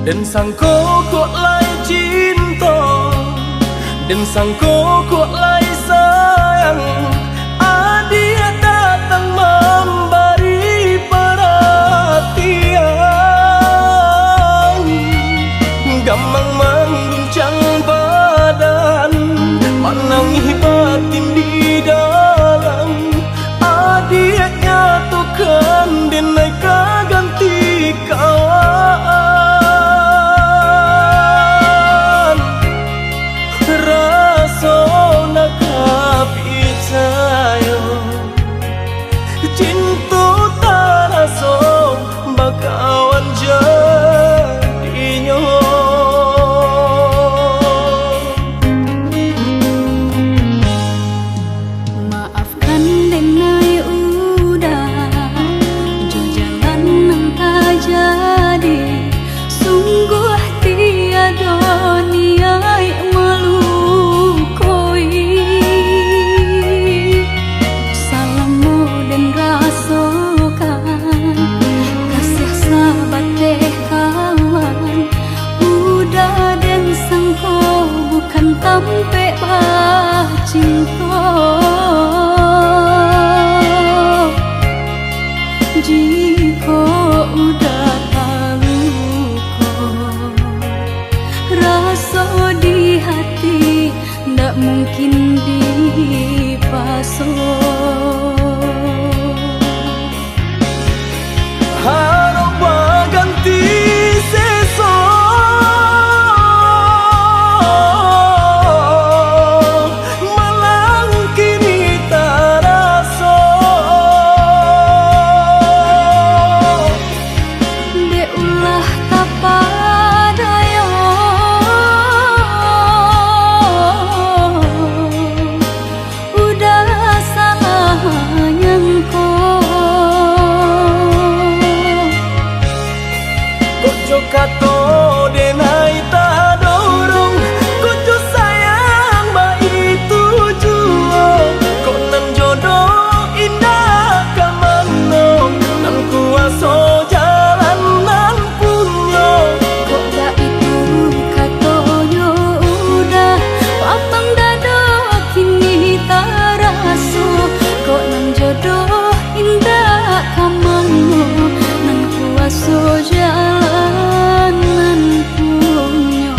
dan sangko kok lai cinta, dan sangko kok lai sayang. Dia datang memberi perhatian, gampang mengguncang badan, menangis batin di dalam. Dia nyatukan denai ganti kawan, rasa nak percaya cinta tak rasa bakawan jadinya. Maafkan denai udah jalan nang tak jadi, sungguh tiada niat melukoi. Salahmu dan rasakan kasih sahabat teh kawan, udah dan sangko bukan tampe bah cinta. Jika udah tahu kok rasa di hati, ndak mungkin dipasok. Harap ganti seso, malang kini tak rasa. De ulah tapadaya, udah salah nyangko. Kojo kato denai tak dorong, kojo sayang baik tujuan. Kok nan jodoh indah kamano, nan kuasa jalan nan punya. Kok tak itu katonyo udah papang dado kini tak rasa. Kok nan jodoh indah kamano, nan kuasa jalan nan punya.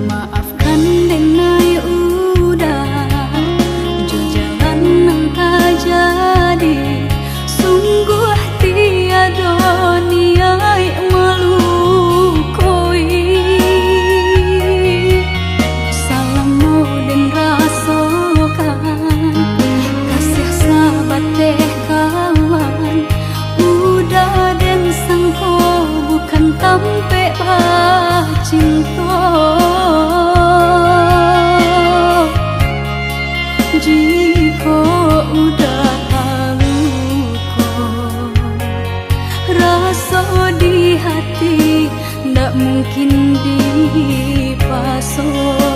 Maafkan denai udah jalan nang tak jadi, sungguh tiada niat melukoi. Salahmu dan rasakan kasih sahabat teh kawan, udah dan sangko bukan tampe bah cinta. Jika udah tahu kok rasa di hati, ndak mungkin dipasok.